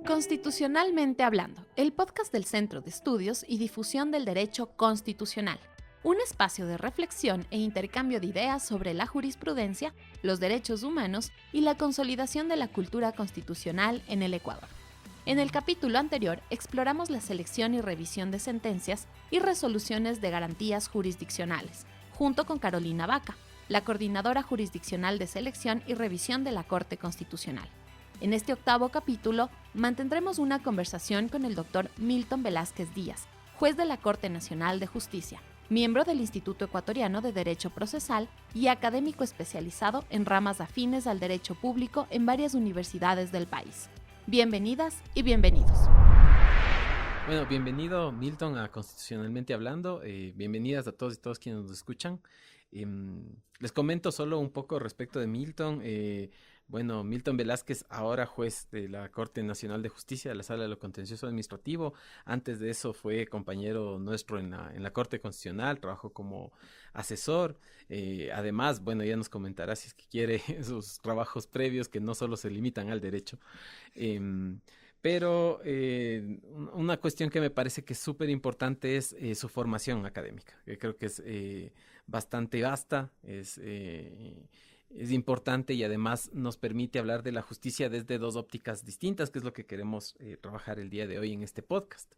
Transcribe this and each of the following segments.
Constitucionalmente hablando, el podcast del Centro de Estudios y Difusión del Derecho Constitucional, un espacio de reflexión e intercambio de ideas sobre la jurisprudencia, los derechos humanos y la consolidación de la cultura constitucional en el Ecuador. En el capítulo anterior exploramos la selección y revisión de sentencias y resoluciones de garantías jurisdiccionales, junto con Carolina Vaca, la coordinadora jurisdiccional de selección y revisión de la Corte Constitucional. En este octavo capítulo mantendremos una conversación con el doctor Milton Velázquez Díaz, juez de la Corte Nacional de Justicia, miembro del Instituto Ecuatoriano de Derecho Procesal y académico especializado en ramas afines al derecho público en varias universidades del país. Bienvenidas y bienvenidos. Bueno, bienvenido Milton a Constitucionalmente Hablando. Bienvenidas a todos y todas quienes nos escuchan. Les comento solo un poco respecto de Milton. Milton Velázquez, ahora juez de la Corte Nacional de Justicia de la Sala de lo Contencioso Administrativo. Antes de eso fue compañero nuestro en la Corte Constitucional, trabajó como asesor. Además, ya nos comentará si es que quiere sus trabajos previos que no solo se limitan al derecho. Pero una cuestión que me parece que es súper importante es su formación académica, que creo que es bastante vasta, es importante y además nos permite hablar de la justicia desde dos ópticas distintas, que es lo que queremos trabajar el día de hoy en este podcast.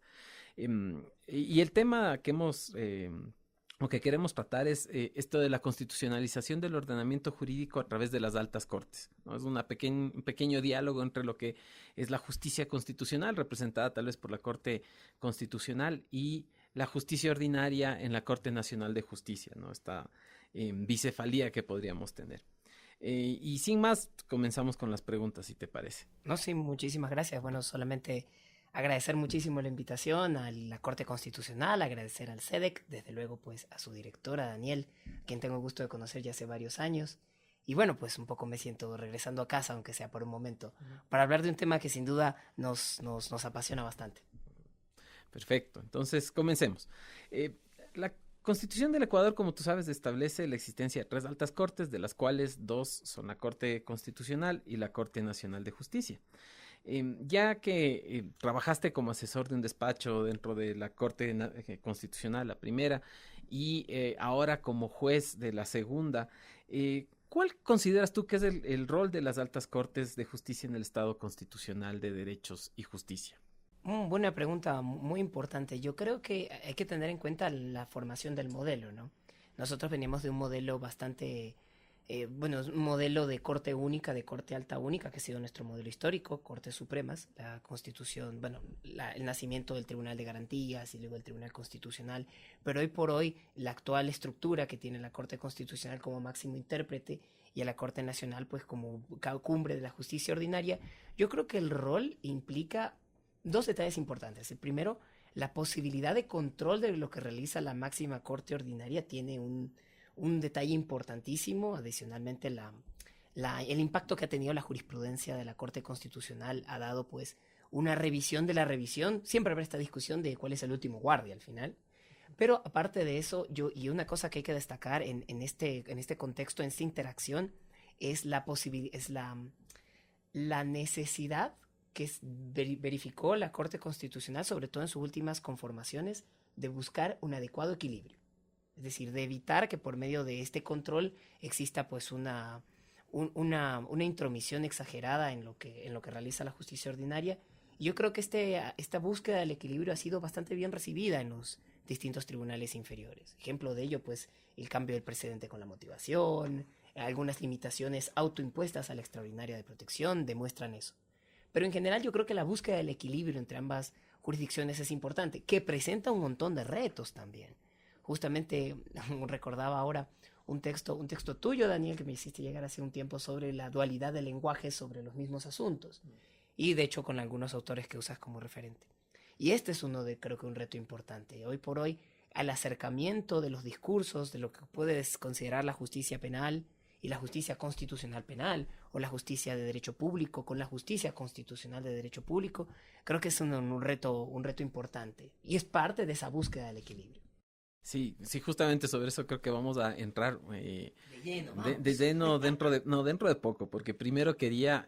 Y el tema que lo que queremos tratar es esto de la constitucionalización del ordenamiento jurídico a través de las altas cortes, ¿no? Es un pequeño diálogo entre lo que es la justicia constitucional, representada tal vez por la Corte Constitucional, y la justicia ordinaria en la Corte Nacional de Justicia, ¿no? Esta bicefalía que podríamos tener. Y sin más, comenzamos con las preguntas, si te parece. No, sí, muchísimas gracias. Bueno, solamente agradecer muchísimo la invitación a la Corte Constitucional, agradecer al CEDEC, desde luego pues a su directora, Daniel, quien tengo el gusto de conocer ya hace varios años. Y bueno, pues un poco me siento regresando a casa, aunque sea por un momento, para hablar de un tema que sin duda nos apasiona bastante. Perfecto, entonces comencemos. La Constitución del Ecuador, como tú sabes, establece la existencia de 3 altas cortes, de las cuales 2 son la Corte Constitucional y la Corte Nacional de Justicia. Ya que trabajaste como asesor de un despacho dentro de la Corte Constitucional, la primera, y ahora como juez de la segunda, ¿cuál consideras tú que es el rol de las altas cortes de justicia en el Estado constitucional de derechos y justicia? Buena pregunta, muy importante. Yo creo que hay que tener en cuenta la formación del modelo, ¿no? Nosotros venimos de un modelo bastante, un modelo de corte única, de corte alta única, que ha sido nuestro modelo histórico, Cortes Supremas, la Constitución, el nacimiento del Tribunal de Garantías y luego el Tribunal Constitucional. Pero hoy por hoy, la actual estructura que tiene la Corte Constitucional como máximo intérprete y a la Corte Nacional, pues como cumbre de la justicia ordinaria, yo creo que el rol implica 2 detalles importantes. El primero, la posibilidad de control de lo que realiza la máxima corte ordinaria tiene un detalle importantísimo. Adicionalmente, el impacto que ha tenido la jurisprudencia de la Corte Constitucional ha dado pues una revisión de la revisión. Siempre habrá esta discusión de cuál es el último guardia al final. Pero aparte de eso, y una cosa que hay que destacar en este contexto, en esta interacción, es la necesidad que verificó la Corte Constitucional, sobre todo en sus últimas conformaciones, de buscar un adecuado equilibrio. Es decir, de evitar que por medio de este control exista pues una intromisión exagerada en lo que realiza la justicia ordinaria. Y yo creo que esta búsqueda del equilibrio ha sido bastante bien recibida en los distintos tribunales inferiores. Ejemplo de ello, pues, el cambio del precedente con la motivación, algunas limitaciones autoimpuestas a la extraordinaria de protección demuestran eso. Pero en general yo creo que la búsqueda del equilibrio entre ambas jurisdicciones es importante, que presenta un montón de retos también. Justamente recordaba ahora un texto tuyo, Daniel, que me hiciste llegar hace un tiempo sobre la dualidad del lenguaje sobre los mismos asuntos. Y de hecho con algunos autores que usas como referente. Y este es creo que un reto importante. Hoy por hoy, al acercamiento de los discursos, de lo que puedes considerar la justicia penal y la justicia constitucional penal, o la justicia de derecho público con la justicia constitucional de derecho público, creo que es un reto importante y es parte de esa búsqueda del equilibrio. Sí, justamente sobre eso creo que vamos a entrar de lleno, de lleno dentro de poco, porque primero quería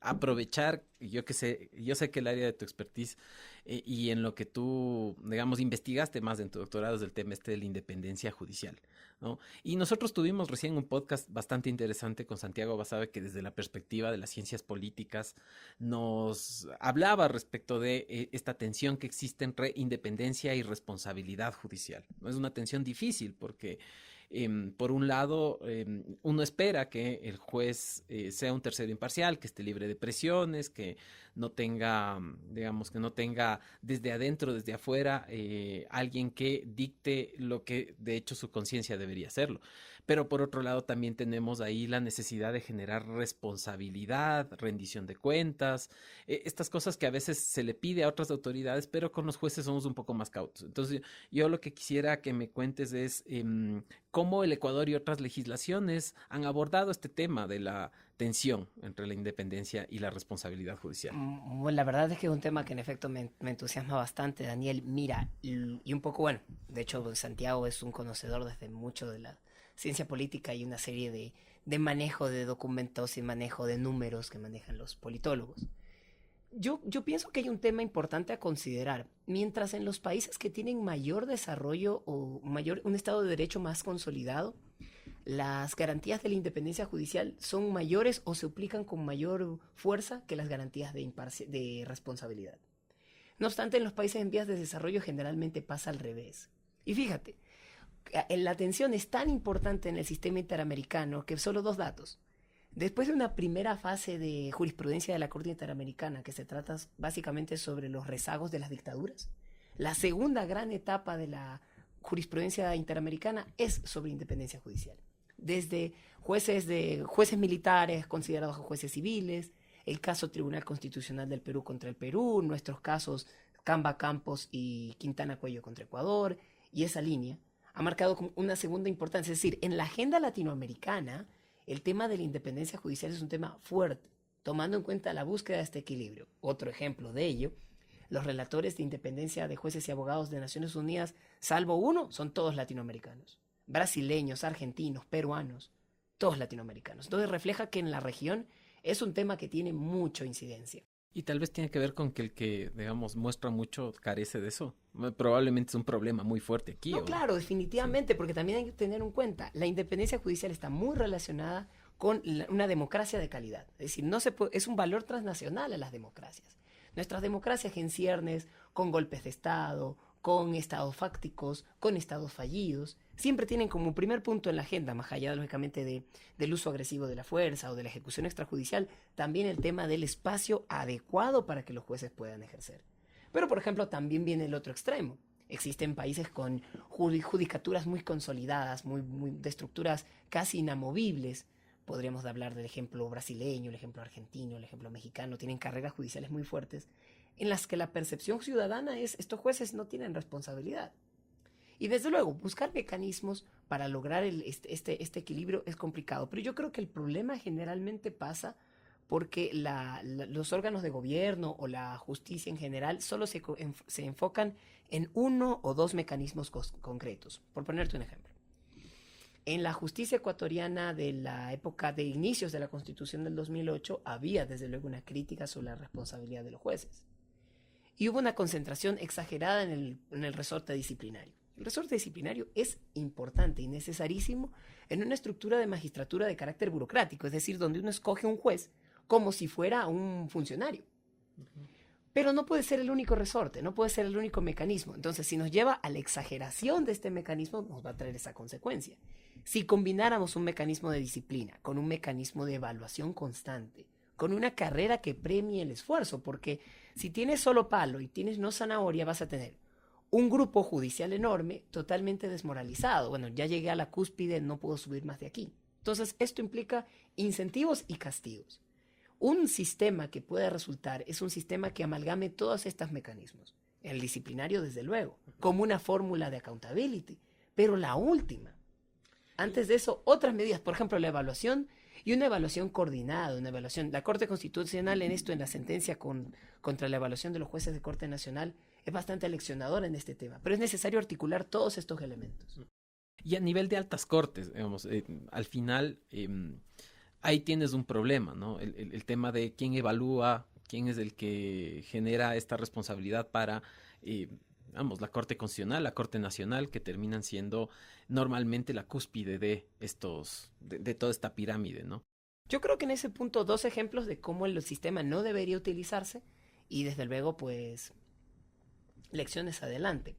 aprovechar, yo sé que el área de tu expertise y en lo que tú, digamos, investigaste más en tu doctorado es el tema de la independencia judicial, ¿no? Y nosotros tuvimos recién un podcast bastante interesante con Santiago Basabe que desde la perspectiva de las ciencias políticas nos hablaba respecto de esta tensión que existe entre independencia y responsabilidad judicial, ¿no? Es una tensión difícil porque por un lado, uno espera que el juez sea un tercero imparcial, que esté libre de presiones, que no tenga, digamos, que no tenga desde adentro, desde afuera, alguien que dicte lo que de hecho su conciencia debería hacerlo. Pero por otro lado también tenemos ahí la necesidad de generar responsabilidad, rendición de cuentas, estas cosas que a veces se le pide a otras autoridades, pero con los jueces somos un poco más cautos. Entonces, yo lo que quisiera que me cuentes es cómo el Ecuador y otras legislaciones han abordado este tema de la tensión entre la independencia y la responsabilidad judicial. Bueno, la verdad es que es un tema que en efecto me entusiasma bastante, Daniel. Mira, y un poco, bueno, de hecho Santiago es un conocedor desde mucho de la ciencia política y una serie de manejo de documentos y manejo de números que manejan los politólogos. Yo pienso que hay un tema importante a considerar. Mientras en los países que tienen mayor desarrollo o un Estado de Derecho más consolidado, las garantías de la independencia judicial son mayores o se aplican con mayor fuerza que las garantías de responsabilidad. No obstante, en los países en vías de desarrollo generalmente pasa al revés. Y fíjate, la atención es tan importante en el sistema interamericano que solo 2 datos. Después de una primera fase de jurisprudencia de la Corte Interamericana, que se trata básicamente sobre los rezagos de las dictaduras, la segunda gran etapa de la jurisprudencia interamericana es sobre independencia judicial. Desde jueces militares considerados jueces civiles, el caso Tribunal Constitucional del Perú contra el Perú, nuestros casos Camba Campos y Quintana Cuello contra Ecuador, y esa línea ha marcado una segunda importancia. Es decir, en la agenda latinoamericana, el tema de la independencia judicial es un tema fuerte, tomando en cuenta la búsqueda de este equilibrio. Otro ejemplo de ello, los relatores de independencia de jueces y abogados de Naciones Unidas, salvo uno, son todos latinoamericanos. Brasileños, argentinos, peruanos, todos latinoamericanos. Entonces refleja que en la región es un tema que tiene mucha incidencia. Y tal vez tiene que ver con que el que, digamos, muestra mucho carece de eso. Probablemente es un problema muy fuerte aquí. No, claro, definitivamente, sí. Porque también hay que tener en cuenta, la independencia judicial está muy relacionada con una democracia de calidad. Es decir, es un valor transnacional a las democracias. Nuestras democracias en ciernes, con golpes de Estado, con estados fácticos, con estados fallidos, siempre tienen como primer punto en la agenda, más allá lógicamente del uso agresivo de la fuerza o de la ejecución extrajudicial, también el tema del espacio adecuado para que los jueces puedan ejercer. Pero, por ejemplo, también viene el otro extremo. Existen países con judicaturas muy consolidadas, de estructuras casi inamovibles. Podríamos hablar del ejemplo brasileño, el ejemplo argentino, el ejemplo mexicano. Tienen carreras judiciales muy fuertes en las que la percepción ciudadana es estos jueces no tienen responsabilidad. Y desde luego, buscar mecanismos para lograr este equilibrio es complicado. Pero yo creo que el problema generalmente pasa porque los órganos de gobierno o la justicia en general solo se enfocan en 1 o 2 mecanismos concretos. Por ponerte un ejemplo. En la justicia ecuatoriana de la época de inicios de la Constitución del 2008 había desde luego una crítica sobre la responsabilidad de los jueces. Y hubo una concentración exagerada en el resorte disciplinario. El resorte disciplinario es importante y necesarísimo en una estructura de magistratura de carácter burocrático, es decir, donde uno escoge un juez como si fuera un funcionario. Pero no puede ser el único resorte, no puede ser el único mecanismo. Entonces, si nos lleva a la exageración de este mecanismo, nos va a traer esa consecuencia. Si combináramos un mecanismo de disciplina con un mecanismo de evaluación constante, con una carrera que premie el esfuerzo, porque si tienes solo palo y tienes no zanahoria, vas a tener un grupo judicial enorme totalmente desmoralizado. Bueno, ya llegué a la cúspide, no puedo subir más de aquí. Entonces, esto implica incentivos y castigos. Un sistema que pueda resultar es un sistema que amalgame todos estos mecanismos. El disciplinario, desde luego, como una fórmula de accountability, pero la última. Antes de eso, otras medidas, por ejemplo, la evaluación y una evaluación coordinada, una evaluación. La Corte Constitucional en la sentencia contra la evaluación de los jueces de Corte Nacional es bastante aleccionadora en este tema, pero es necesario articular todos estos elementos. Y a nivel de altas cortes, digamos, al final ahí tienes un problema, ¿no? El tema de quién evalúa, quién es el que genera esta responsabilidad para, vamos, la Corte Constitucional, la Corte Nacional, que terminan siendo normalmente la cúspide de de toda esta pirámide, ¿no? Yo creo que en ese punto 2 ejemplos de cómo el sistema no debería utilizarse y desde luego pues lecciones adelante.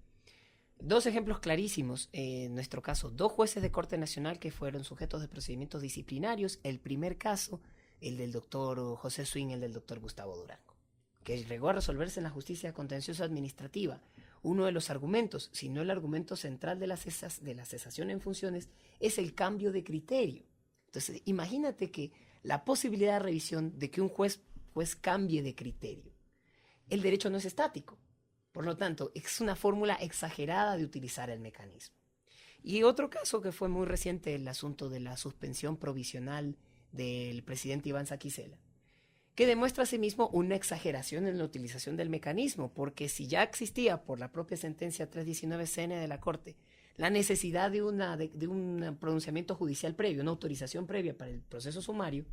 2 ejemplos clarísimos, en nuestro caso, 2 jueces de Corte Nacional que fueron sujetos de procedimientos disciplinarios. El primer caso, el del doctor José Swing, el del doctor Gustavo Durango, que llegó a resolverse en la justicia contenciosa administrativa. Uno de los argumentos, si no el argumento central de la cesación en funciones, es el cambio de criterio. Entonces, imagínate que la posibilidad de revisión de que un juez cambie de criterio. El derecho no es estático. Por lo tanto, es una fórmula exagerada de utilizar el mecanismo. Y otro caso que fue muy reciente, el asunto de la suspensión provisional del presidente Iván Saquicela, que demuestra asimismo una exageración en la utilización del mecanismo, porque si ya existía por la propia sentencia 319-CN de la Corte la necesidad de un pronunciamiento judicial previo, una autorización previa para el proceso sumario,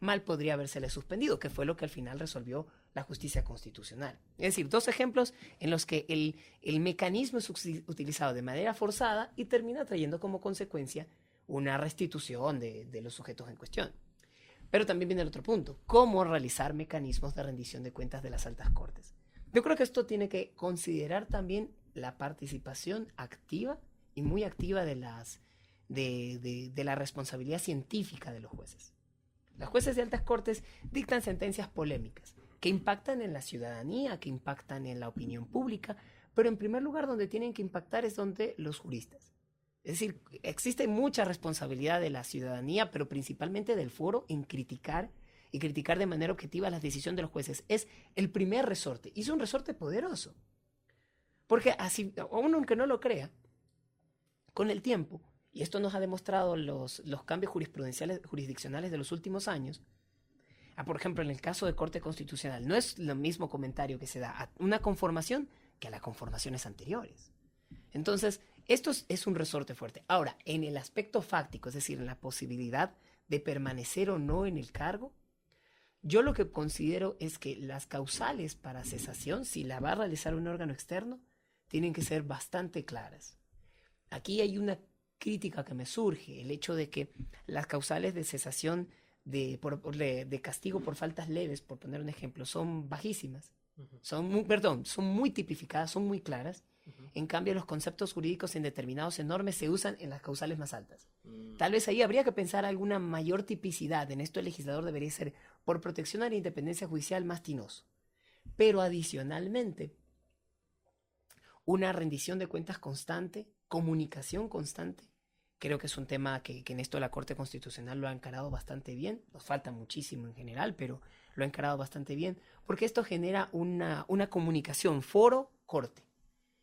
mal podría habérsele suspendido, que fue lo que al final resolvió la justicia constitucional. Es decir, 2 ejemplos en los que el mecanismo es utilizado de manera forzada y termina trayendo como consecuencia una restitución de los sujetos en cuestión. Pero también viene el otro punto, ¿cómo realizar mecanismos de rendición de cuentas de las altas cortes? Yo creo que esto tiene que considerar también la participación activa y muy activa de la responsabilidad científica de los jueces. Los jueces de altas cortes dictan sentencias polémicas que impactan en la ciudadanía, que impactan en la opinión pública, pero en primer lugar donde tienen que impactar es donde los juristas. Es decir, existe mucha responsabilidad de la ciudadanía, pero principalmente del foro en criticar y criticar de manera objetiva las decisiones de los jueces. Es el primer resorte, y es un resorte poderoso. Porque así, uno aunque no lo crea, con el tiempo, y esto nos ha demostrado los cambios jurisdiccionales de los últimos años, por ejemplo, en el caso de Corte Constitucional, no es lo mismo comentario que se da a una conformación que a las conformaciones anteriores. Entonces, esto es un resorte fuerte. Ahora, en el aspecto fáctico, es decir, en la posibilidad de permanecer o no en el cargo, yo lo que considero es que las causales para cesación, si la va a realizar un órgano externo, tienen que ser bastante claras. Aquí hay una crítica que me surge, el hecho de que las causales de cesación de castigo por faltas leves, por poner un ejemplo, son bajísimas, son muy tipificadas, son muy claras. En cambio, los conceptos jurídicos indeterminados enormes se usan en las causales más altas. Tal vez ahí habría que pensar alguna mayor tipicidad. En esto el legislador debería ser, por protección a la independencia judicial, más tinoso. Pero adicionalmente, una rendición de cuentas constante, comunicación constante. Creo que es un tema que en esto la Corte Constitucional lo ha encarado bastante bien. Nos falta muchísimo en general, pero lo ha encarado bastante bien, porque esto genera una comunicación foro-corte.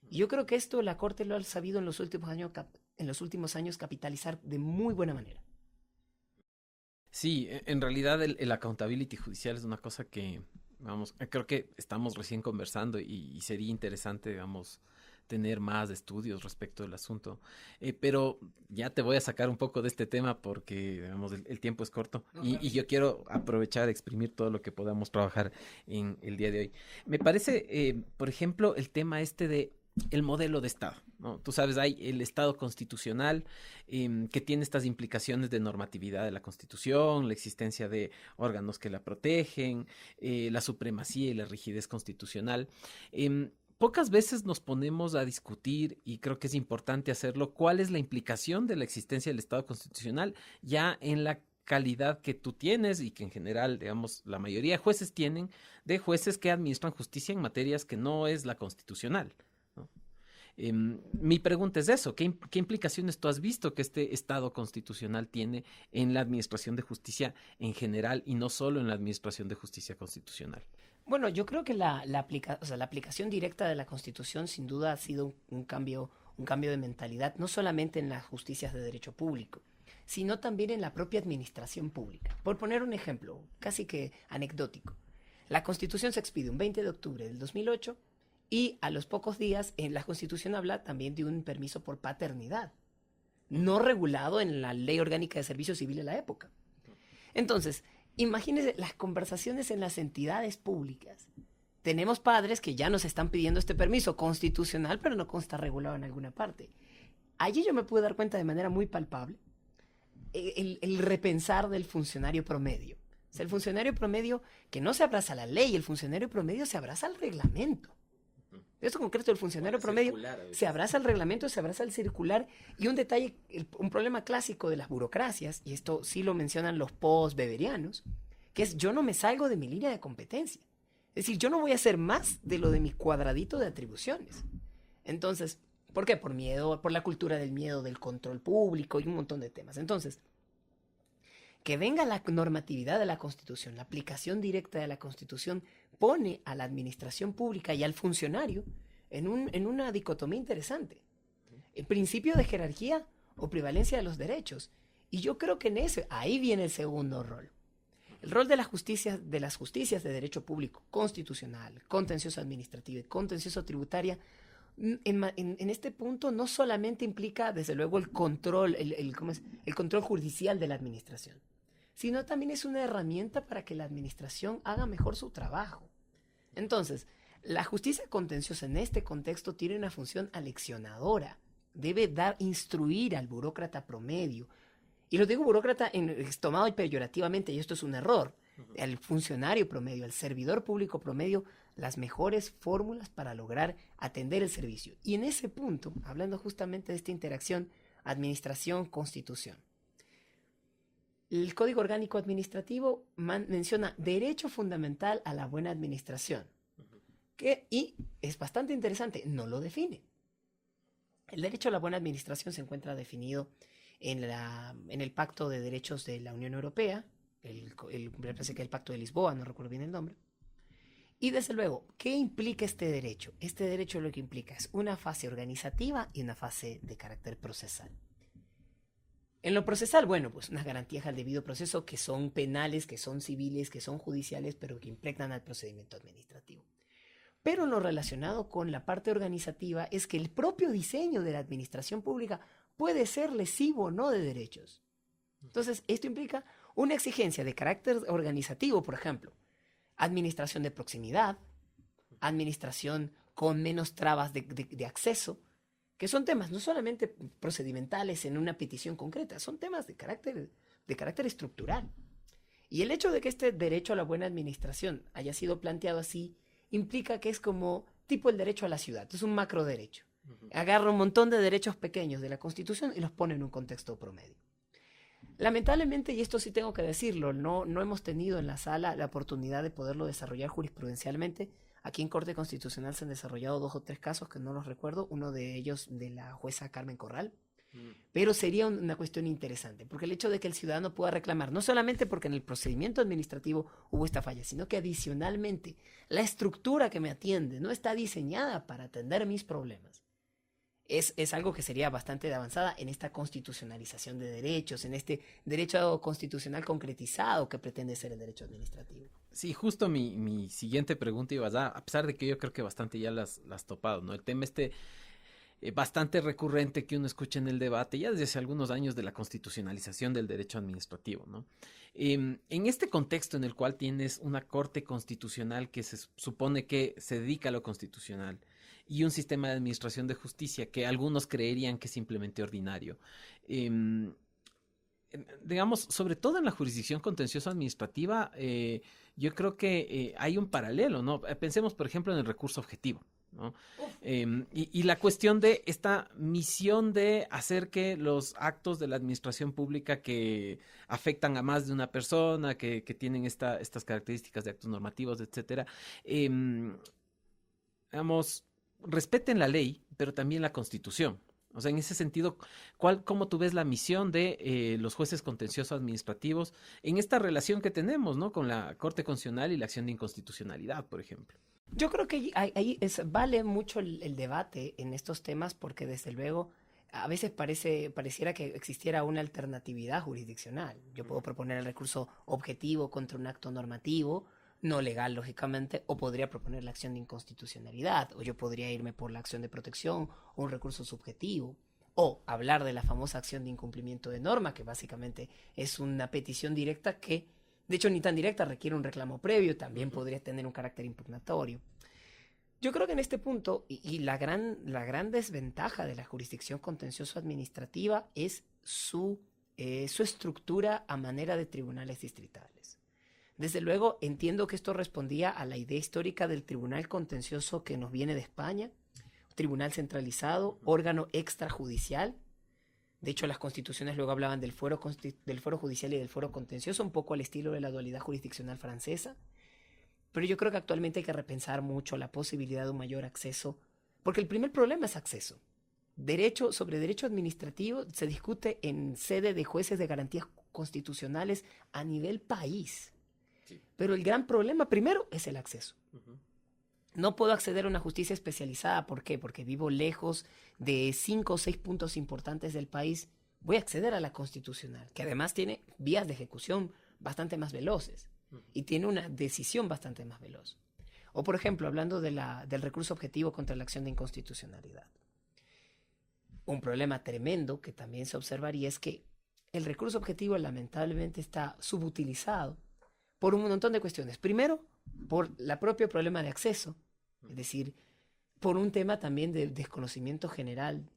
Y yo creo que esto la Corte lo ha sabido en los últimos años capitalizar de muy buena manera. Sí, en realidad el accountability judicial es una cosa que, vamos, creo que estamos recién conversando y sería interesante, digamos, tener más estudios respecto del asunto. Pero ya te voy a sacar un poco de este tema porque, digamos, el tiempo es corto y yo quiero aprovechar, exprimir todo lo que podamos trabajar en el día de hoy. Me parece, por ejemplo, el tema de el modelo de Estado, ¿no? Tú sabes, hay el Estado constitucional que tiene estas implicaciones de normatividad de la Constitución, la existencia de órganos que la protegen, la supremacía y la rigidez constitucional. Pocas veces nos ponemos a discutir, y creo que es importante hacerlo, cuál es la implicación de la existencia del Estado constitucional ya en la calidad que tú tienes y que en general, digamos, la mayoría de jueces tienen, de jueces que administran justicia en materias que no es la constitucional, ¿no? Mi pregunta es eso, ¿qué implicaciones tú has visto que este Estado constitucional tiene en la administración de justicia en general y no solo en la administración de justicia constitucional? Bueno, yo creo que la aplicación directa de la Constitución sin duda ha sido un cambio de mentalidad, no solamente en las justicias de derecho público, sino también en la propia administración pública. Por poner un ejemplo, casi que anecdótico, la Constitución se expide un 20 de octubre del 2008 y a los pocos días la Constitución habla también de un permiso por paternidad, no regulado en la Ley Orgánica de Servicio Civil de la época. Entonces, imagínense las conversaciones en las entidades públicas. Tenemos padres que ya nos están pidiendo este permiso constitucional, pero no consta regulado en alguna parte. Allí yo me pude dar cuenta de manera muy palpable el repensar del funcionario promedio. O sea, el funcionario promedio que no se abraza a la ley, el funcionario promedio se abraza al reglamento. Esto concreto, el funcionario promedio se abraza al reglamento, se abraza al circular. Y un detalle, un problema clásico de las burocracias, y esto sí lo mencionan los post-beberianos, que es yo no me salgo de mi línea de competencia. Es decir, yo no voy a hacer más de lo de mi cuadradito de atribuciones. Entonces, ¿por qué? Por miedo, por la cultura del miedo, del control público y un montón de temas. Entonces, que venga la normatividad de la Constitución, la aplicación directa de la Constitución, pone a la administración pública y al funcionario en una dicotomía interesante. El principio de jerarquía o prevalencia de los derechos. Y yo creo que ahí viene el segundo rol. El rol de las justicias de derecho público, constitucional, contencioso administrativo y contencioso tributaria, en este punto no solamente implica, desde luego, el control, el control judicial de la administración, sino también es una herramienta para que la administración haga mejor su trabajo. Entonces, la justicia contenciosa en este contexto tiene una función aleccionadora. Debe instruir al burócrata promedio. Y lo digo burócrata tomado peyorativamente, y esto es un error. Al funcionario promedio, al servidor público promedio, las mejores fórmulas para lograr atender el servicio. Y en ese punto, hablando justamente de esta interacción administración-constitución, el Código Orgánico Administrativo menciona derecho fundamental a la buena administración, y es bastante interesante, no lo define. El derecho a la buena administración se encuentra definido en el Pacto de Derechos de la Unión Europea, me parece que el Pacto de Lisboa, no recuerdo bien el nombre. Y desde luego, ¿qué implica este derecho? Este derecho lo que implica es una fase organizativa y una fase de carácter procesal. En lo procesal, bueno, pues unas garantías al debido proceso que son penales, que son civiles, que son judiciales, pero que impregnan al procedimiento administrativo. Pero en lo relacionado con la parte organizativa es que el propio diseño de la administración pública puede ser lesivo o no de derechos. Entonces, esto implica una exigencia de carácter organizativo, por ejemplo, administración de proximidad, administración con menos trabas de acceso, que son temas no solamente procedimentales en una petición concreta, son temas de carácter estructural. Y el hecho de que este derecho a la buena administración haya sido planteado así, implica que es como tipo el derecho a la ciudad, es un macro derecho. Agarra un montón de derechos pequeños de la Constitución y los pone en un contexto promedio. Lamentablemente, y esto sí tengo que decirlo, no hemos tenido en la sala la oportunidad de poderlo desarrollar jurisprudencialmente. Aquí en Corte Constitucional se han desarrollado 2 o 3 casos que no los recuerdo, uno de ellos de la jueza Carmen Corral, pero sería una cuestión interesante, porque el hecho de que el ciudadano pueda reclamar, no solamente porque en el procedimiento administrativo hubo esta falla, sino que adicionalmente la estructura que me atiende no está diseñada para atender mis problemas, es algo que sería bastante de avanzada en esta constitucionalización de derechos, en este derecho constitucional concretizado que pretende ser el derecho administrativo. Sí, justo mi siguiente pregunta iba a pesar de que yo creo que bastante ya las topado, ¿no? El tema bastante recurrente que uno escucha en el debate ya desde hace algunos años de la constitucionalización del derecho administrativo, ¿no? En este contexto en el cual tienes una corte constitucional que se supone que se dedica a lo constitucional y un sistema de administración de justicia que algunos creerían que es simplemente ordinario, digamos, sobre todo en la jurisdicción contencioso administrativa, yo creo que hay un paralelo, ¿no? Pensemos, por ejemplo, en el recurso objetivo, ¿no? Y la cuestión de esta misión de hacer que los actos de la administración pública que afectan a más de una persona, que tienen estas características de actos normativos, etcétera, digamos, respeten la ley, pero también la Constitución. O sea, en ese sentido, ¿cómo tú ves la misión de los jueces contenciosos administrativos en esta relación que tenemos, ¿no? Con la Corte Constitucional y la acción de inconstitucionalidad, por ejemplo? Yo creo que ahí vale mucho el debate en estos temas porque desde luego a veces pareciera que existiera una alternatividad jurisdiccional. Yo puedo proponer el recurso objetivo contra un acto normativo, no legal lógicamente, o podría proponer la acción de inconstitucionalidad, o yo podría irme por la acción de protección o un recurso subjetivo. o hablar de la famosa acción de incumplimiento de norma, que básicamente es una petición directa que, de hecho, ni tan directa, requiere un reclamo previo, también podría tener un carácter impugnatorio. Yo creo que en este punto, y la gran desventaja de la jurisdicción contencioso administrativa es su estructura a manera de tribunales distritales. Desde luego, entiendo que esto respondía a la idea histórica del tribunal contencioso que nos viene de España, tribunal centralizado, órgano extrajudicial. De hecho, las constituciones luego hablaban del fuero judicial y del fuero contencioso, un poco al estilo de la dualidad jurisdiccional francesa. Pero yo creo que actualmente hay que repensar mucho la posibilidad de un mayor acceso, porque el primer problema es acceso. Sobre derecho administrativo se discute en sede de jueces de garantías constitucionales a nivel país. Sí. Pero el gran problema primero es el acceso. No puedo acceder a una justicia especializada. ¿Por qué? Porque vivo lejos de 5 o 6 puntos importantes del país. Voy a acceder a la constitucional, que además tiene vías de ejecución bastante más veloces y tiene una decisión bastante más veloz. O, por ejemplo, hablando del recurso objetivo contra la acción de inconstitucionalidad. Un problema tremendo que también se observaría es que el recurso objetivo lamentablemente está subutilizado por un montón de cuestiones. Primero, por el propio problema de acceso, es decir, por un tema también de desconocimiento general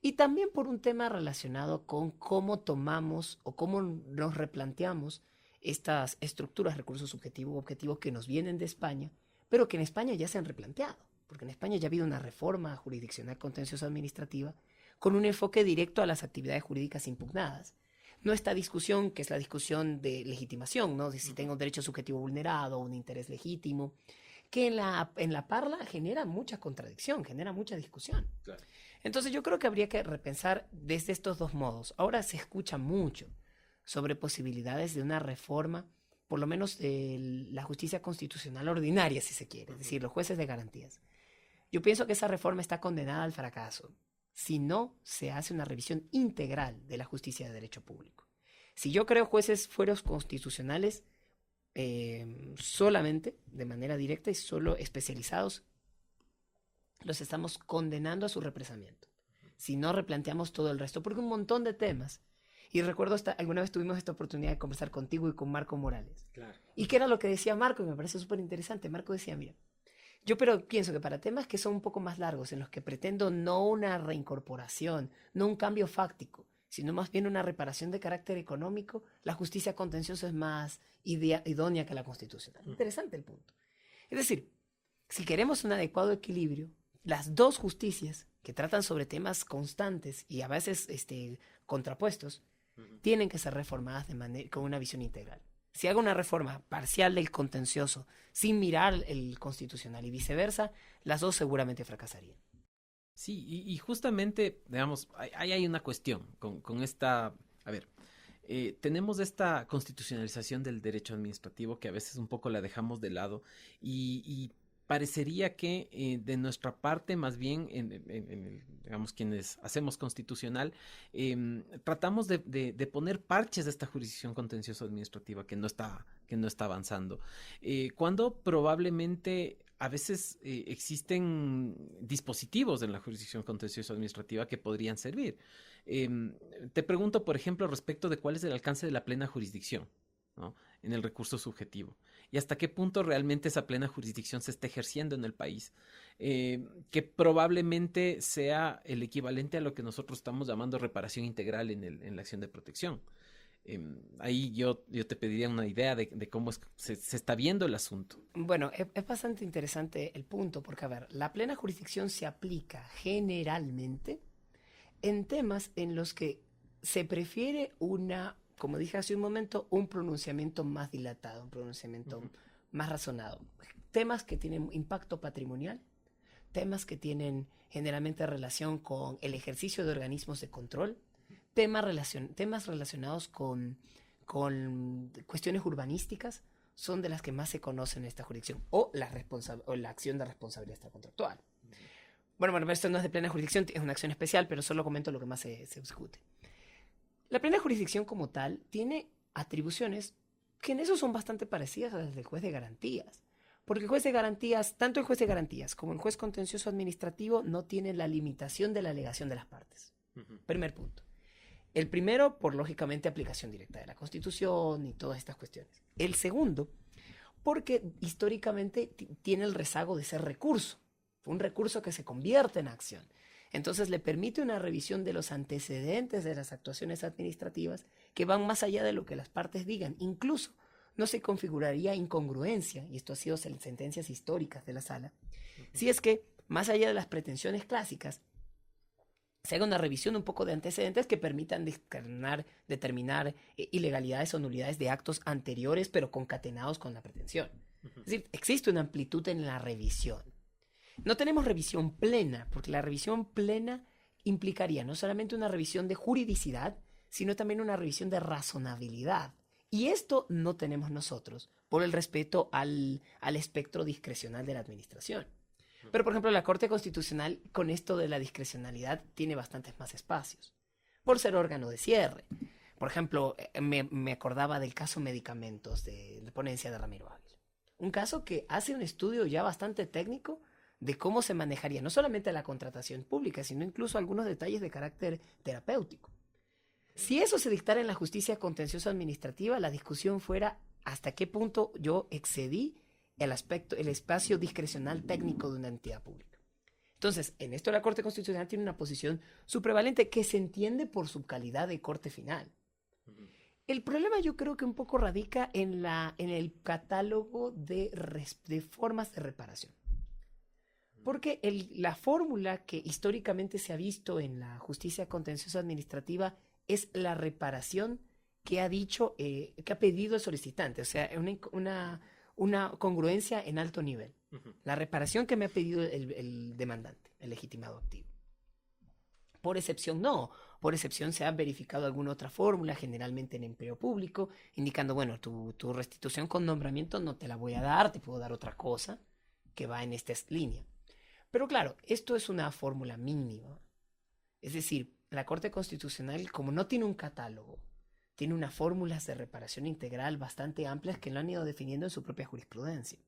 y también por un tema relacionado con cómo tomamos o cómo nos replanteamos estas estructuras, recursos subjetivos u objetivos que nos vienen de España, pero que en España ya se han replanteado, porque en España ya ha habido una reforma jurisdiccional contenciosa administrativa con un enfoque directo a las actividades jurídicas impugnadas. No esta discusión, que es la discusión de legitimación, ¿no? De si tengo un derecho subjetivo vulnerado o un interés legítimo, que en la parla genera mucha contradicción, genera mucha discusión. Claro. Entonces yo creo que habría que repensar desde estos dos modos. Ahora se escucha mucho sobre posibilidades de una reforma, por lo menos de la justicia constitucional ordinaria, si se quiere, es decir, los jueces de garantías. Yo pienso que esa reforma está condenada al fracaso si no se hace una revisión integral de la justicia de derecho público. Si yo creo fueros constitucionales solamente, de manera directa y solo especializados, los estamos condenando a su represamiento. Si no replanteamos todo el resto, porque un montón de temas. Y recuerdo alguna vez tuvimos esta oportunidad de conversar contigo y con Marco Morales. Claro. ¿Y qué era lo que decía Marco? Y me parece súper interesante. Marco decía, mira, yo pienso que para temas que son un poco más largos, en los que pretendo no una reincorporación, no un cambio fáctico, sino más bien una reparación de carácter económico, la justicia contenciosa es más idónea que la constitucional. Interesante el punto. Es decir, si queremos un adecuado equilibrio, las dos justicias que tratan sobre temas constantes y a veces contrapuestos, tienen que ser reformadas con una visión integral. Si hago una reforma parcial del contencioso sin mirar el constitucional y viceversa, las dos seguramente fracasarían. Sí, y justamente, digamos, hay una cuestión con esta, a ver, tenemos esta constitucionalización del derecho administrativo que a veces un poco la dejamos de lado y parecería que de nuestra parte, más bien, digamos, quienes hacemos constitucional, tratamos de poner parches de esta jurisdicción contencioso administrativa que no está avanzando. Cuando probablemente a veces existen dispositivos en la jurisdicción contencioso administrativa que podrían servir. Te pregunto, por ejemplo, respecto de cuál es el alcance de la plena jurisdicción, ¿no?, en el recurso subjetivo, y hasta qué punto realmente esa plena jurisdicción se está ejerciendo en el país, que probablemente sea el equivalente a lo que nosotros estamos llamando reparación integral en la acción de protección. Ahí yo te pediría una idea de cómo se está viendo el asunto. Bueno, es bastante interesante el punto, porque, a ver, la plena jurisdicción se aplica generalmente en temas en los que se prefiere como dije hace un momento, un pronunciamiento más dilatado, un pronunciamiento más razonado. Temas que tienen impacto patrimonial, temas que tienen generalmente relación con el ejercicio de organismos de control, temas relacionados con cuestiones urbanísticas, son de las que más se conocen en esta jurisdicción, o la acción de responsabilidad extracontractual. Bueno, esto no es de plena jurisdicción, es una acción especial, pero solo comento lo que más se discute. La plena jurisdicción como tal tiene atribuciones que en eso son bastante parecidas a las del juez de garantías. Porque el juez de garantías, tanto el juez de garantías como el juez contencioso administrativo, no tienen la limitación de la alegación de las partes. Primer punto. El primero, por lógicamente aplicación directa de la Constitución y todas estas cuestiones. El segundo, porque históricamente tiene el rezago de ser recurso. Un recurso que se convierte en acción. Entonces le permite una revisión de los antecedentes de las actuaciones administrativas que van más allá de lo que las partes digan. Incluso no se configuraría incongruencia, y esto ha sido en sentencias históricas de la sala, si es que, más allá de las pretensiones clásicas, se haga una revisión un poco de antecedentes que permitan determinar ilegalidades o nulidades de actos anteriores, pero concatenados con la pretensión. Es decir, existe una amplitud en la revisión. No tenemos revisión plena, porque la revisión plena implicaría no solamente una revisión de juridicidad, sino también una revisión de razonabilidad. Y esto no tenemos nosotros, por el respeto al espectro discrecional de la administración. Pero, por ejemplo, la Corte Constitucional, con esto de la discrecionalidad, tiene bastantes más espacios, por ser órgano de cierre. Por ejemplo, me acordaba del caso Medicamentos de la ponencia de Ramiro Ávila. Un caso que hace un estudio ya bastante técnico de cómo se manejaría no solamente la contratación pública, sino incluso algunos detalles de carácter terapéutico. Si eso se dictara en la justicia contenciosa administrativa, la discusión fuera hasta qué punto yo excedí el espacio discrecional técnico de una entidad pública. Entonces, en esto la Corte Constitucional tiene una posición suprevalente que se entiende por su calidad de corte final. El problema yo creo que un poco radica en el catálogo de formas de reparación. Porque la fórmula que históricamente se ha visto en la justicia contenciosa administrativa es la reparación que ha dicho, que ha pedido el solicitante, o sea, una congruencia en alto nivel. La reparación que me ha pedido el demandante, el legitimado activo. Por excepción no, por excepción se ha verificado alguna otra fórmula, generalmente en empleo público, indicando, bueno, tu restitución con nombramiento no te la voy a dar, te puedo dar otra cosa que va en esta línea. Pero claro, esto es una fórmula mínima. Es decir, la Corte Constitucional, como no tiene un catálogo, tiene unas fórmulas de reparación integral bastante amplias que lo han ido definiendo en su propia jurisprudencia.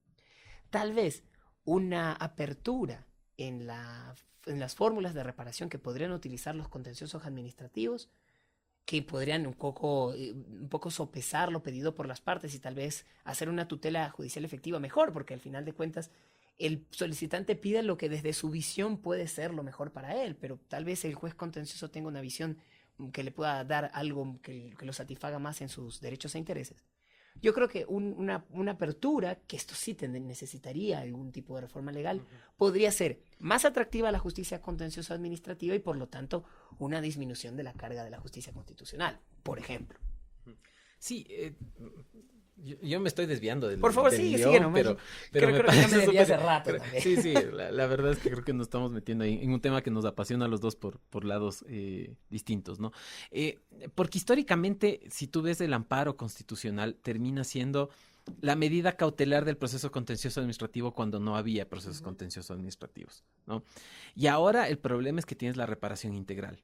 Tal vez una apertura en las fórmulas de reparación que podrían utilizar los contenciosos administrativos, que podrían un poco sopesar lo pedido por las partes y tal vez hacer una tutela judicial efectiva mejor, porque al final de cuentas el solicitante pide lo que desde su visión puede ser lo mejor para él, pero tal vez el juez contencioso tenga una visión que le pueda dar algo que lo satisfaga más en sus derechos e intereses. Yo creo que una apertura, que esto sí necesitaría algún tipo de reforma legal, podría ser más atractiva a la justicia contenciosa administrativa y por lo tanto una disminución de la carga de la justicia constitucional, por ejemplo. Sí, yo me estoy desviando del Por favor, del sigue, guión, no, pero creo me que parece ya me desvié hace súper- rato también. Sí, la verdad es que creo que nos estamos metiendo ahí en un tema que nos apasiona a los dos por lados distintos, ¿no? Porque históricamente, si tú ves el amparo constitucional, termina siendo la medida cautelar del proceso contencioso administrativo cuando no había procesos contenciosos administrativos, ¿no? Y ahora el problema es que tienes la reparación integral.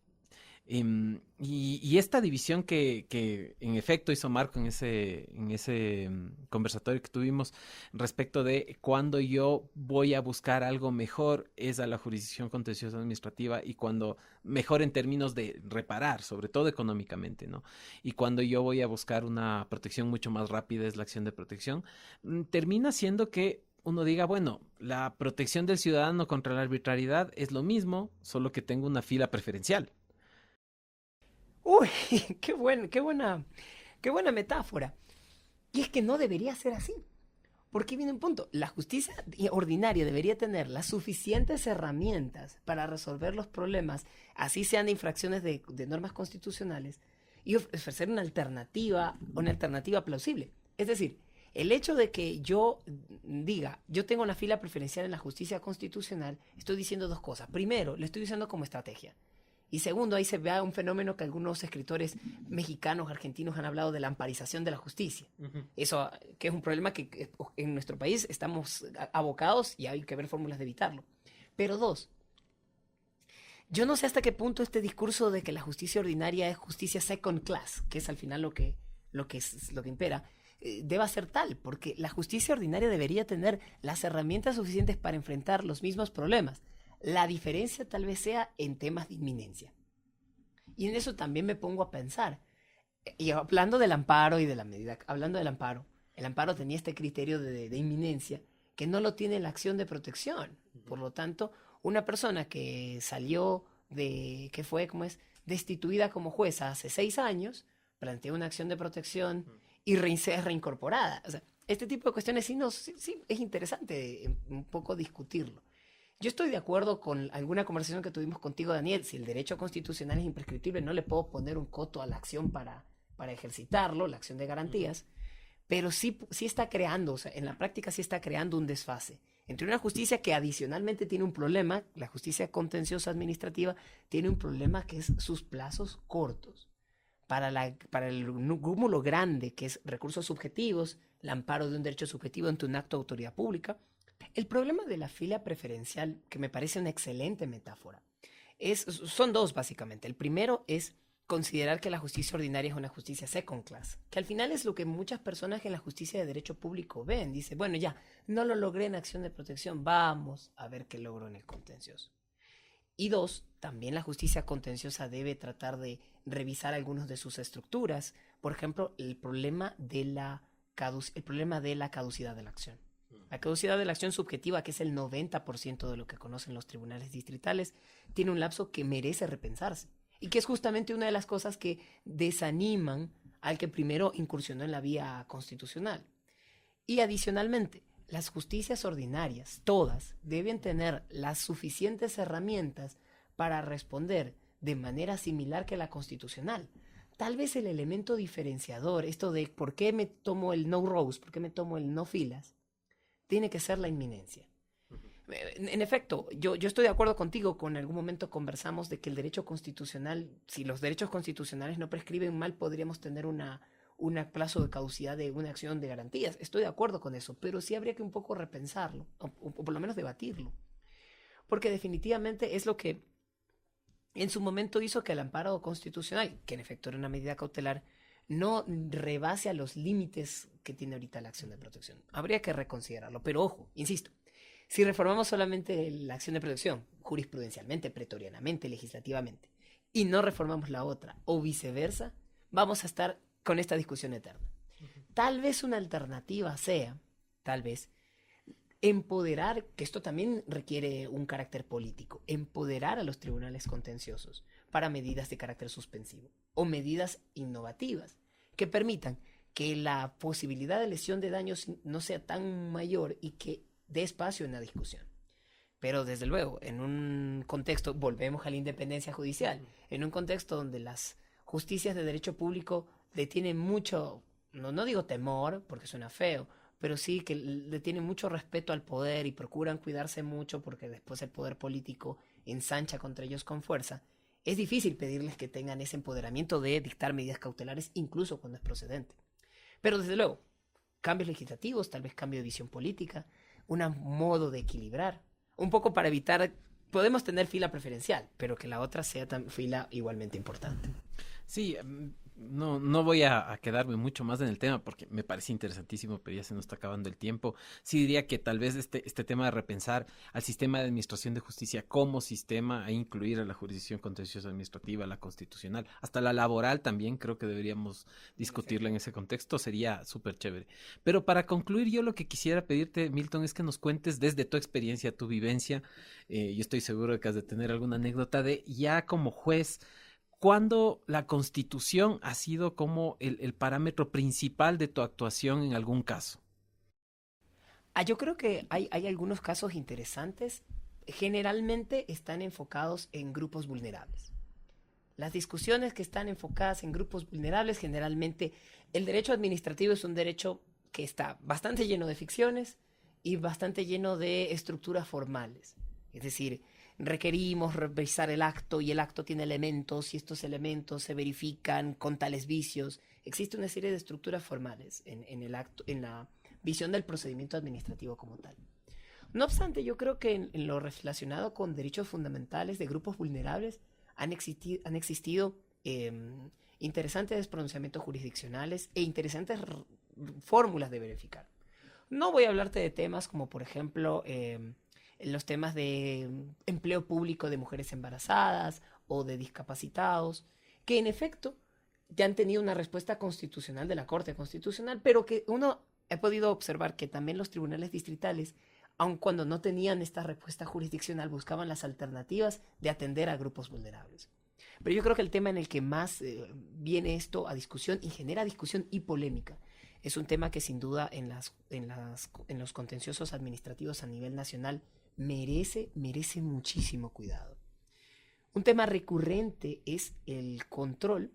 Y esta división que en efecto hizo Marco en ese conversatorio que tuvimos respecto de cuando yo voy a buscar algo mejor es a la jurisdicción contenciosa administrativa y cuando mejor en términos de reparar, sobre todo económicamente, ¿no? Y cuando yo voy a buscar una protección mucho más rápida es la acción de protección, termina siendo que uno diga, bueno, la protección del ciudadano contra la arbitrariedad es lo mismo, solo que tengo una fila preferencial. Uy, qué buena metáfora. Y es que no debería ser así. Porque viene un punto. La justicia ordinaria debería tener las suficientes herramientas para resolver los problemas, así sean de infracciones de normas constitucionales, y ofrecer una alternativa plausible. Es decir, el hecho de que yo diga, yo tengo una fila preferencial en la justicia constitucional, estoy diciendo dos cosas. Primero, lo estoy usando como estrategia. Y segundo, ahí se ve un fenómeno que algunos escritores mexicanos, argentinos han hablado de la amparización de la justicia. Eso, que es un problema que en nuestro país estamos abocados y hay que ver fórmulas de evitarlo. Pero dos, yo no sé hasta qué punto este discurso de que la justicia ordinaria es justicia second class, que es al final lo que impera, deba ser tal, porque la justicia ordinaria debería tener las herramientas suficientes para enfrentar los mismos problemas. La diferencia tal vez sea en temas de inminencia. Y en eso también me pongo a pensar. Y hablando del amparo y de la medida, hablando del amparo, el amparo tenía este criterio de inminencia que no lo tiene la acción de protección. Por lo tanto, una persona que salió que fue, ¿cómo es?, destituida como jueza hace 6 años, plantea una acción de protección y es reincorporada. O sea, este tipo de cuestiones sí es interesante un poco discutirlo. Yo estoy de acuerdo con alguna conversación que tuvimos contigo, Daniel. Si el derecho constitucional es imprescriptible, no le puedo poner un coto a la acción para ejercitarlo, la acción de garantías, pero sí está creando, o sea, en la práctica sí está creando un desfase entre una justicia que adicionalmente tiene un problema, la justicia contenciosa administrativa tiene un problema que es sus plazos cortos. Para el cúmulo grande, que es recursos subjetivos, el amparo de un derecho subjetivo ante un acto de autoridad pública. El problema de la fila preferencial, que me parece una excelente metáfora, son 2 básicamente. El primero es considerar que la justicia ordinaria es una justicia second class, que al final es lo que muchas personas en la justicia de derecho público ven. Dice, bueno, ya, no lo logré en acción de protección, vamos a ver qué logro en el contencioso. Y 2, también la justicia contenciosa debe tratar de revisar algunas de sus estructuras. Por ejemplo, el problema de la caducidad de la acción. La caducidad de la acción subjetiva, que es el 90% de lo que conocen los tribunales distritales, tiene un lapso que merece repensarse. Y que es justamente una de las cosas que desaniman al que primero incursionó en la vía constitucional. Y adicionalmente, las justicias ordinarias, todas, deben tener las suficientes herramientas para responder de manera similar que la constitucional. Tal vez el elemento diferenciador, esto de por qué me tomo el no rows, por qué me tomo el no filas, tiene que ser la inminencia. En efecto, yo estoy de acuerdo contigo. En algún momento conversamos de que el derecho constitucional, si los derechos constitucionales no prescriben mal, podríamos tener un plazo de caducidad de una acción de garantías. Estoy de acuerdo con eso, pero sí habría que un poco repensarlo, o por lo menos debatirlo. Porque definitivamente es lo que en su momento hizo que el amparo constitucional, que en efecto era una medida cautelar, no rebase a los límites que tiene ahorita la acción de protección. Habría que reconsiderarlo, pero ojo, insisto, si reformamos solamente la acción de protección, jurisprudencialmente, pretorianamente, legislativamente, y no reformamos la otra, o viceversa, vamos a estar con esta discusión eterna. Tal vez una alternativa sea, tal vez, empoderar, que esto también requiere un carácter político, empoderar a los tribunales contenciosos para medidas de carácter suspensivo o medidas innovativas que permitan que la posibilidad de lesión de daños no sea tan mayor y que dé espacio en la discusión. Pero desde luego, en un contexto, volvemos a la independencia judicial, en un contexto donde las justicias de derecho público le tienen mucho, no digo temor, porque suena feo, pero sí que le tienen mucho respeto al poder y procuran cuidarse mucho porque después el poder político ensancha contra ellos con fuerza, es difícil pedirles que tengan ese empoderamiento de dictar medidas cautelares incluso cuando es procedente. Pero desde luego, cambios legislativos, tal vez cambio de visión política, un modo de equilibrar, un poco para evitar, podemos tener fila preferencial, pero que la otra sea fila igualmente importante. Sí, no voy a quedarme mucho más en el tema porque me parece interesantísimo, pero ya se nos está acabando el tiempo. Sí diría que tal vez este tema de repensar al sistema de administración de justicia como sistema e incluir a la jurisdicción contenciosa administrativa, la constitucional, hasta la laboral también creo que deberíamos discutirla en ese contexto, sería súper chévere. Pero para concluir, yo lo que quisiera pedirte, Milton, es que nos cuentes desde tu experiencia, tu vivencia, yo estoy seguro de que has de tener alguna anécdota de ya como juez, ¿cuándo la Constitución ha sido como el parámetro principal de tu actuación en algún caso? Yo creo que hay algunos casos interesantes. Generalmente están enfocados en grupos vulnerables. Las discusiones que están enfocadas en grupos vulnerables, generalmente el derecho administrativo es un derecho que está bastante lleno de ficciones y bastante lleno de estructuras formales. Es decir, requerimos revisar el acto y el acto tiene elementos y estos elementos se verifican con tales vicios. Existe una serie de estructuras formales en el acto, en la visión del procedimiento administrativo como tal. No obstante, yo creo que en lo relacionado con derechos fundamentales de grupos vulnerables han existido interesantes pronunciamientos jurisdiccionales e interesantes fórmulas de verificar. No voy a hablarte de temas como, por ejemplo, los temas de empleo público de mujeres embarazadas o de discapacitados, que en efecto ya han tenido una respuesta constitucional de la Corte Constitucional, pero que uno ha podido observar que también los tribunales distritales, aun cuando no tenían esta respuesta jurisdiccional, buscaban las alternativas de atender a grupos vulnerables. Pero yo creo que el tema en el que más viene esto a discusión y genera discusión y polémica es un tema que sin duda en los contenciosos administrativos a nivel nacional merece muchísimo cuidado. Un tema recurrente es el control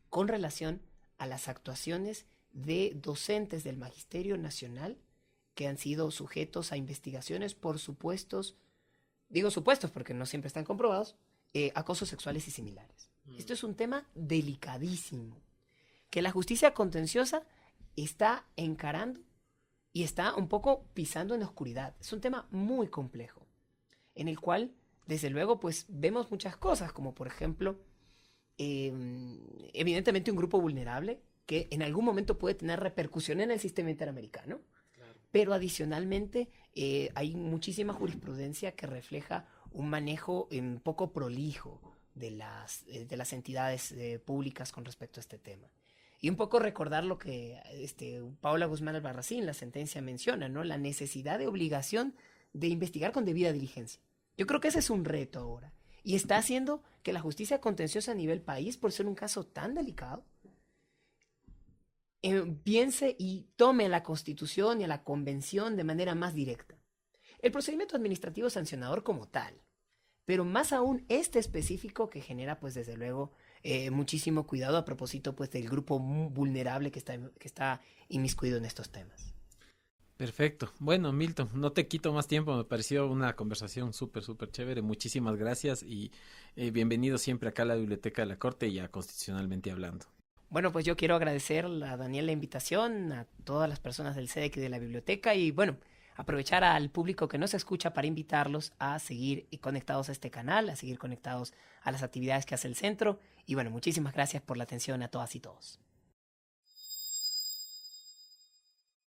con relación a las actuaciones de docentes del Magisterio Nacional que han sido sujetos a investigaciones por supuestos, digo supuestos porque no siempre están comprobados, acosos sexuales y similares. Esto es un tema delicadísimo, que la justicia contenciosa está encarando y está un poco pisando en la oscuridad. Es un tema muy complejo, en el cual, desde luego, pues vemos muchas cosas, como por ejemplo, evidentemente un grupo vulnerable que en algún momento puede tener repercusión en el sistema interamericano, claro. Pero adicionalmente hay muchísima jurisprudencia que refleja un manejo poco prolijo de las entidades públicas con respecto a este tema. Y un poco recordar lo que Paola Guzmán Albarracín, la sentencia menciona, ¿no? La necesidad de obligación de investigar con debida diligencia. Yo creo que ese es un reto ahora. Y está haciendo que la justicia contenciosa a nivel país, por ser un caso tan delicado, piense y tome a la Constitución y a la Convención de manera más directa. El procedimiento administrativo sancionador como tal, pero más aún este específico que genera, pues desde luego, muchísimo cuidado a propósito pues del grupo vulnerable que está inmiscuido en estos temas. Perfecto. Bueno, Milton, no te quito más tiempo. Me pareció una conversación súper chévere. Muchísimas gracias y bienvenido siempre acá a la Biblioteca de la Corte y a Constitucionalmente Hablando. Bueno, pues yo quiero agradecer a Daniel la invitación, a todas las personas del SEDEC y de la biblioteca y bueno, aprovechar al público que nos escucha para invitarlos a seguir conectados a este canal, a seguir conectados a las actividades que hace el centro y bueno, muchísimas gracias por la atención a todas y todos.